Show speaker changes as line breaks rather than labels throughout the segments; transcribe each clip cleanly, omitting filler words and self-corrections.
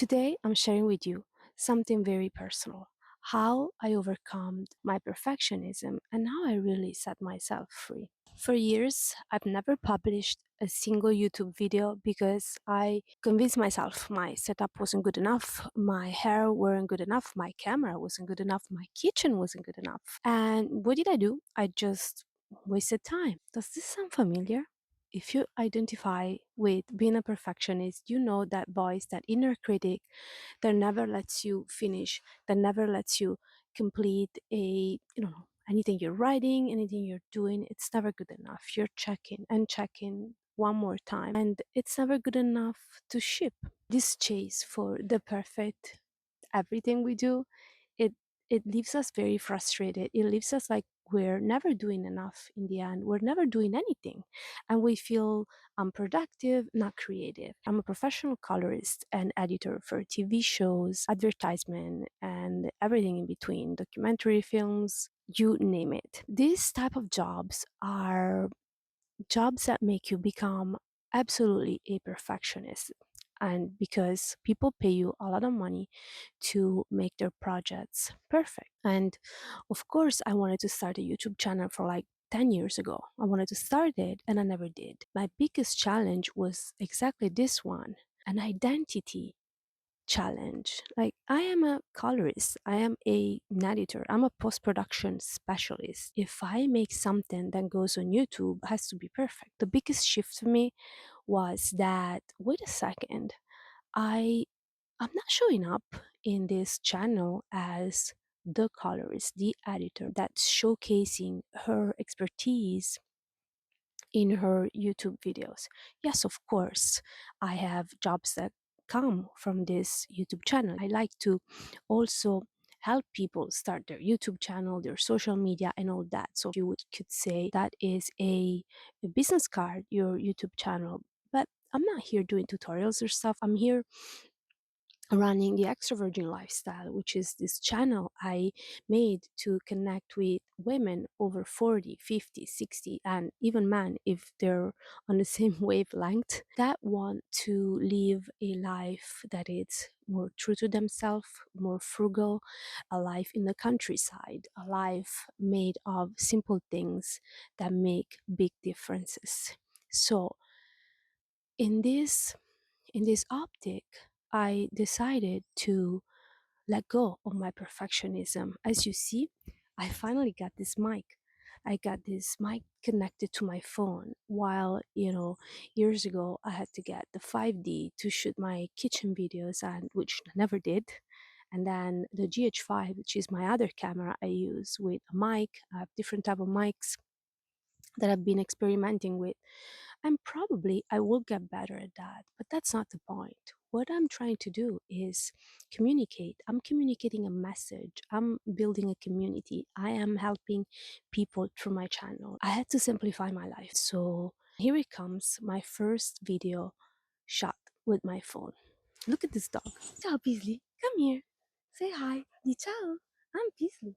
Today, I'm sharing with you something very personal, how I overcome my perfectionism and how I really set myself free. For years, I've never published a single YouTube video because I convinced myself my setup wasn't good enough, my hair weren't good enough, my camera wasn't good enough, my kitchen wasn't good enough. And what did I do? I just wasted time. Does this sound familiar? If you identify with being a perfectionist, you know that voice, that inner critic that never lets you finish, that never lets you complete anything you're writing, anything you're doing. It's never good enough. You're checking and checking one more time, and it's never good enough to ship. This chase for the perfect everything we do, it it leaves us very frustrated. It leaves us like we're never doing enough in the end. We're never doing anything. And we feel unproductive, not creative. I'm a professional colorist and editor for TV shows, advertisement, and everything in between, documentary films, you name it. These type of jobs are jobs that make you become absolutely a perfectionist. And because people pay you a lot of money to make their projects perfect. And of course, I wanted to start a YouTube channel for like 10 years ago. I wanted to start it and I never did. My biggest challenge was exactly this one, an identity challenge. Like, I am a colorist, I am an editor, I'm a post-production specialist. If I make something that goes on YouTube, it has to be perfect. The biggest shift for me was that, wait a second, I'm not showing up in this channel as the colorist, the editor that's showcasing her expertise in her YouTube videos. Yes, of course, I have jobs that come from this YouTube channel. I like to also help people start their YouTube channel, their social media, and all that. So you could say that is a business card, your YouTube channel. But I'm not here doing tutorials or stuff. I'm here running the extroversion lifestyle, which is this channel I made to connect with women over 40, 50, 60, and even men if they're on the same wavelength that want to live a life that is more true to themselves, more frugal, a life in the countryside, a life made of simple things that make big differences. So in this optic, I decided to let go of my perfectionism. As you see, I finally got this mic. I got this mic connected to my phone while, years ago I had to get the 5D to shoot my kitchen videos, and which I never did. And then the GH5, which is my other camera I use with a mic. I have different type of mics that I've been experimenting with. And probably I will get better at that, but that's not the point. What I'm trying to do is communicate. I'm communicating a message. I'm building a community. I am helping people through my channel. I had to simplify my life. So here it comes, my first video shot with my phone. Look at this dog. Ciao, Beasley. Come here. Say hi. Di ciao. I'm Beasley.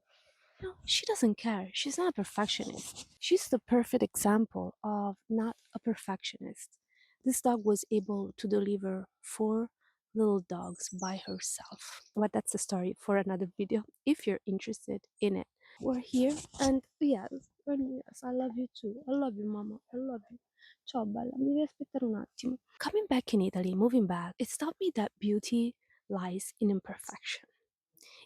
No, she doesn't care. She's not a perfectionist. She's the perfect example of not a perfectionist. This dog was able to deliver 4 little dogs by herself. But that's a story for another video if you're interested in it. We're here, and yes, I love you too. I love you, Mama. I love you. Ciao, bella. Mi devi aspettare un attimo. Coming back in Italy, moving back, it's taught me that beauty lies in imperfection.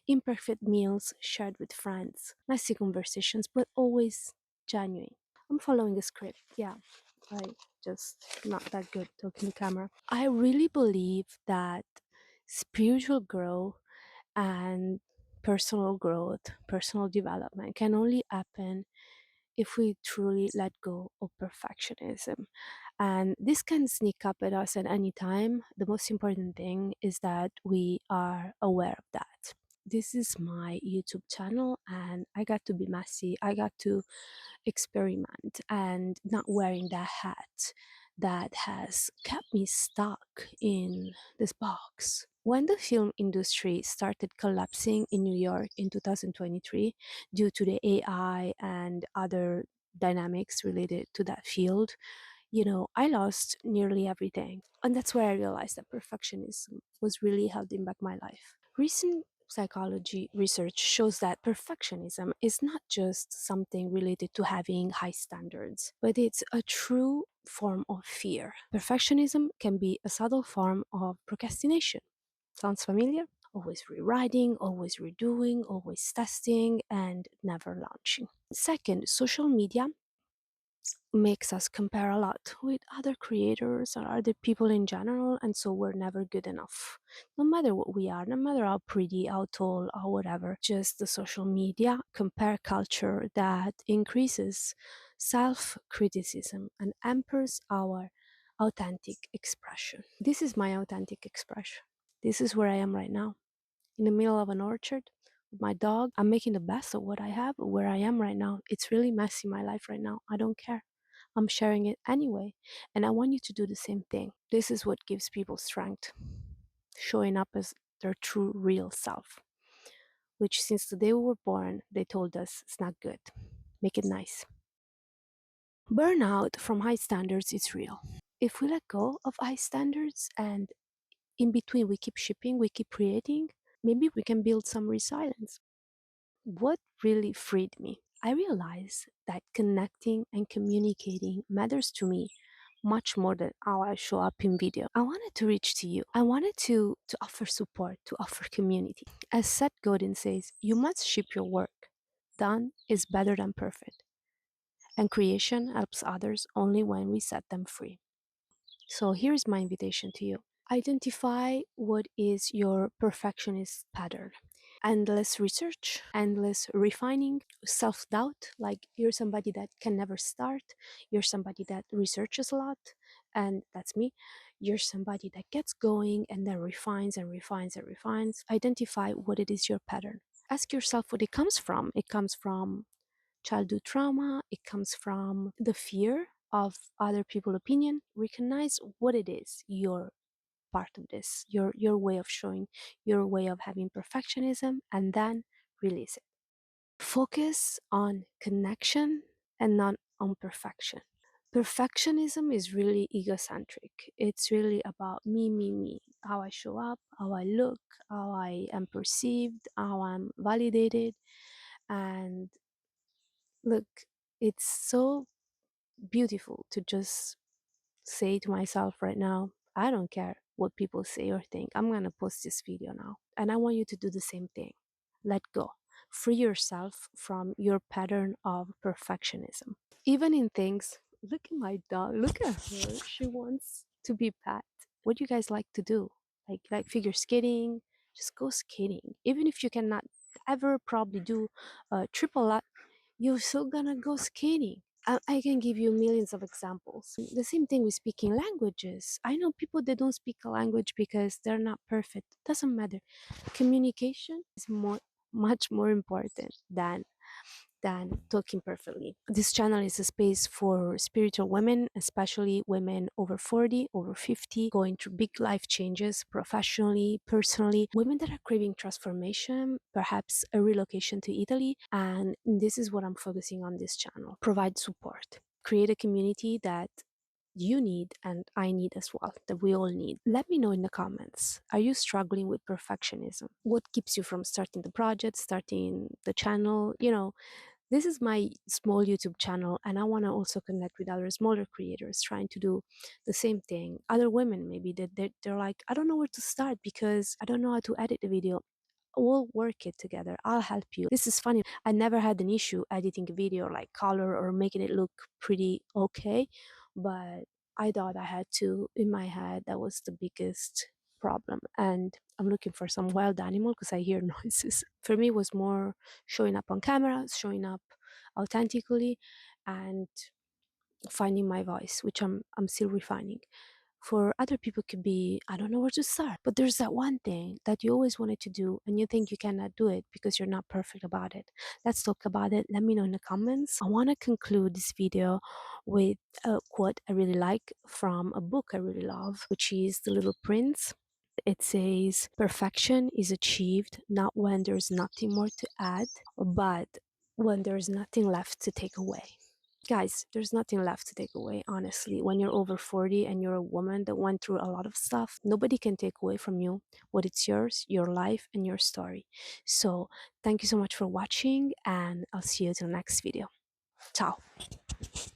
Imperfect meals shared with friends, messy conversations, but always genuine. I'm following a script, yeah. I just not that good talking camera. I really believe that spiritual growth and personal growth, personal development can only happen if we truly let go of perfectionism. And this can sneak up at us at any time. The most important thing is that we are aware of that. This is my YouTube channel, and I got to be messy. I got to experiment and not wearing that hat that has kept me stuck in this box. When the film industry started collapsing in New York in 2023 due to the AI and other dynamics related to that field, I lost nearly everything. And that's where I realized that perfectionism was really holding back my life. Recent psychology research shows that perfectionism is not just something related to having high standards, but it's a true form of fear. Perfectionism can be a subtle form of procrastination. Sounds familiar? Always rewriting, always redoing, always testing, and never launching. Second, social media makes us compare a lot with other creators or other people in general, and so we're never good enough. No matter what we are, no matter how pretty, how tall, or whatever, just the social media compare culture that increases self criticism and hampers our authentic expression. This is my authentic expression. This is where I am right now, in the middle of an orchard with my dog. I'm making the best of what I have, where I am right now. It's really messy, my life right now. I don't care. I'm sharing it anyway. And I want you to do the same thing. This is what gives people strength, showing up as their true, real self, which since the day we were born, they told us it's not good. Make it nice. Burnout from high standards is real. If we let go of high standards and in between we keep shipping, we keep creating, maybe we can build some resilience. What really freed me? I realized that connecting and communicating matters to me much more than how I show up in video. I wanted to reach to you. I wanted to offer support, to offer community. As Seth Godin says, you must ship your work. Done is better than perfect. And creation helps others only when we set them free. So here's my invitation to you. Identify what is your perfectionist pattern. Endless research, endless refining, self doubt. Like you're somebody that can never start, you're somebody that researches a lot, and that's me. You're somebody that gets going and then refines and refines and refines. Identify what it is your pattern. Ask yourself what it comes from. It comes from childhood trauma, it comes from the fear of other people's opinion. Recognize what it is, your part of this, your way of showing, your way of having perfectionism, and then release it. Focus on connection and not on perfection. Perfectionism is really egocentric. It's really about me, me, me. How I show up, how I look, how I am perceived, how I'm validated. And look, it's so beautiful to just say to myself right now, I don't care what people say or think. I'm going to post this video now. And I want you to do the same thing. Let go. Free yourself from your pattern of perfectionism. Even in things, look at my dog. Look at her. She wants to be pet. What do you guys like to do? Like figure skating? Just go skating. Even if you cannot ever probably do a triple, you're still gonna go skating. I can give you millions of examples. The same thing with speaking languages. I know people that don't speak a language because they're not perfect. Doesn't matter. Communication is much more important than talking perfectly. This channel is a space for spiritual women, especially women over 40, over 50, going through big life changes professionally, personally, women that are craving transformation, perhaps a relocation to Italy. And this is what I'm focusing on this channel. Provide support. Create a community that you need and I need as well, that we all need. Let me know in the comments. Are you struggling with perfectionism? What keeps you from starting the project, starting the channel? This is my small YouTube channel, and I want to also connect with other smaller creators trying to do the same thing. Other women, maybe they're like, I don't know where to start because I don't know how to edit the video. We'll work it together. I'll help you. This is funny. I never had an issue editing a video, like color or making it look pretty okay, but I thought I had to in my head. That was the biggest problem. And I'm looking for some wild animal because I hear noises. For me, it was more showing up on camera, showing up authentically, and finding my voice, which I'm still refining. For other people, could be, I don't know where to start, but there's that one thing that you always wanted to do and you think you cannot do it because you're not perfect about it. Let's talk about it. Let me know in the comments. I want to conclude this video with a quote I really like from a book I really love, which is The Little Prince. It says, perfection is achieved not when there's nothing more to add, but when there's nothing left to take away. Guys, there's nothing left to take away, honestly. When you're over 40 and you're a woman that went through a lot of stuff, nobody can take away from you what it's yours, your life, and your story. So, thank you so much for watching, and I'll see you till next video. Ciao.